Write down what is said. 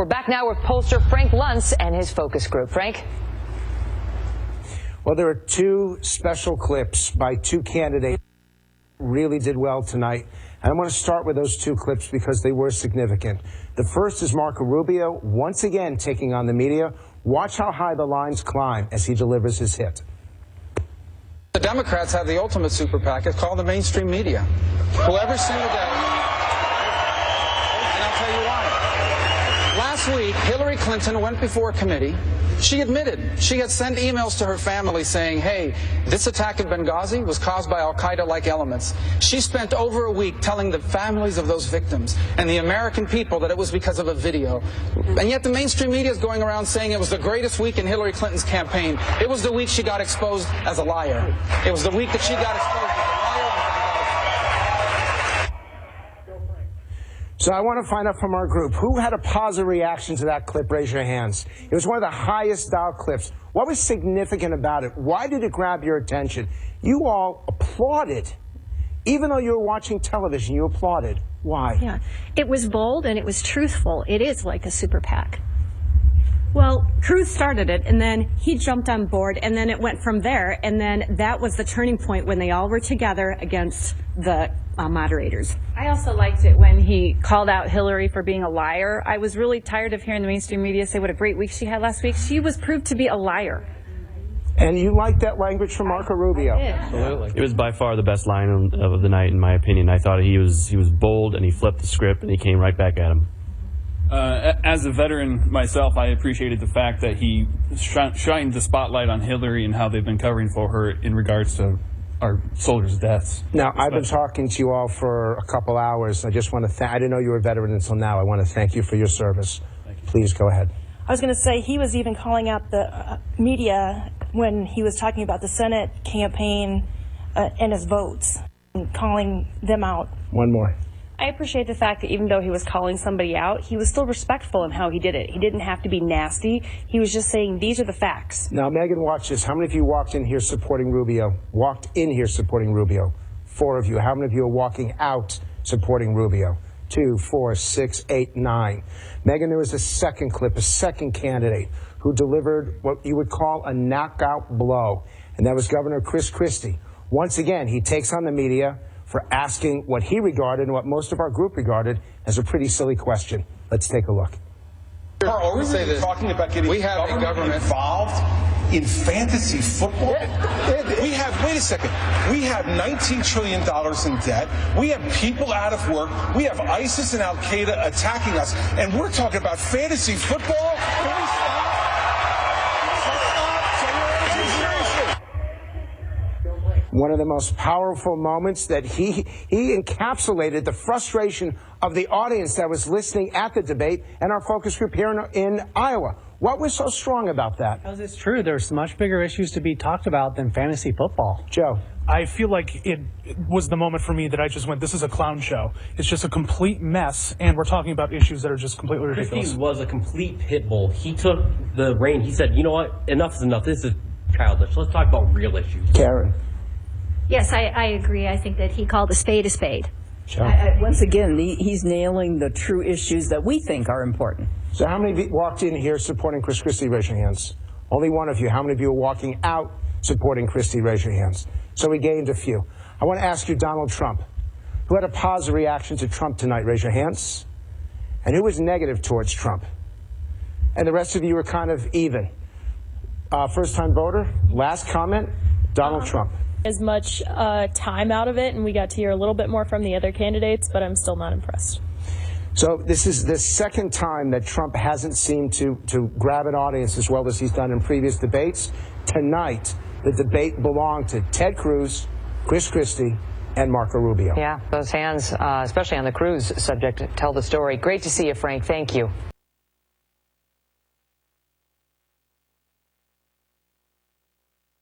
We're back now with pollster Frank Luntz and his focus group. Frank? Well, there are two special clips by two candidates who really did well tonight. And I want to start with those two clips because they were significant. The first is Marco Rubio once again taking on the media. Watch how high the lines climb as he delivers his hit. The Democrats have the ultimate super PAC. It's called the mainstream media. Who every single day, and I'll tell you why. Last week, Hillary Clinton went before a committee. She admitted she had sent emails to her family saying, hey, this attack in Benghazi was caused by al-Qaeda-like elements. She spent over a week telling the families of those victims and the American people that it was because of a video. And yet the mainstream media is going around saying it was the greatest week in Hillary Clinton's campaign. It was the week she got exposed as a liar. It was the week that she got exposed as a liar. So I want to find out from our group, who had a positive reaction to that clip? Raise your hands. It was one of the highest dial clips. What was significant about it? Why did it grab your attention? You all applauded. Even though you were watching television, you applauded. Why? Yeah, it was bold and it was truthful. It is like a super PAC. Well, Cruz started it, and then he jumped on board, and then it went from there, and then that was the turning point when they all were together against the moderators. I also liked it when he called out Hillary for being a liar. I was really tired of hearing the mainstream media say what a great week she had last week. She was proved to be a liar. And you liked that language from Marco Rubio? Absolutely. It was by far the best line of the night, in my opinion. I thought he was bold, and he flipped the script, and he came right back at him. As a veteran myself, I appreciated the fact that he shined the spotlight on Hillary and how they've been covering for her in regards to our soldiers' deaths. Now, I've been talking to you all for a couple hours. I just want to I didn't know you were a veteran until now. I want to thank you for your service. Please go ahead. I was going to say he was even calling out the media when he was talking about the Senate campaign and his votes, and calling them out. One more. I appreciate the fact that even though he was calling somebody out, he was still respectful in how he did it. He didn't have to be nasty. He was just saying, these are the facts. Now, Megan, watch this. How many of you walked in here supporting Rubio? Walked in here supporting Rubio? 4 of you. How many of you are walking out supporting Rubio? 2, 4, 6, 8, 9. Megan, there was a second clip, a second candidate who delivered what you would call a knockout blow, and that was Governor Christie. Once again, he takes on the media for asking what he regarded and what most of our group regarded as a pretty silly question. Let's take a look. We say this. Talking about getting we have a government involved in fantasy football. We have, wait a second, we have $19 trillion in debt. We have people out of work. We have ISIS and Al-Qaeda attacking us. And we're talking about fantasy football? Can we stop? One of the most powerful moments that he encapsulated the frustration of the audience that was listening at the debate and our focus group here in Iowa. What was so strong about that? Because it's true. There's much bigger issues to be talked about than fantasy football. Joe. I feel like it was the moment for me that I just went, this is a clown show. It's just a complete mess, and we're talking about issues that are just completely ridiculous. Christie was a complete pit bull. He took the reign. He said, you know what, enough is enough. This is childish. Let's talk about real issues. Karen. Yes, I agree. I think that he called a spade a spade. Once again, he's nailing the true issues that we think are important. So how many of you walked in here supporting Christie? Raise your hands. Only one of you. How many of you are walking out supporting Christie? Raise your hands. So we gained a few. I want to ask you, Donald Trump, who had a positive reaction to Trump tonight? Raise your hands. And who was negative towards Trump? And the rest of you were kind of even. First-time voter, last comment, Donald Trump. As much time out of it, and we got to hear a little bit more from the other candidates, but I'm still not impressed. So this is the second time that Trump hasn't seemed to grab an audience as well as he's done in previous debates. Tonight, the debate belonged to Ted Cruz, Christie, and Marco Rubio. Yeah, those hands, especially on the Cruz subject, tell the story. Great to see you, Frank. Thank you.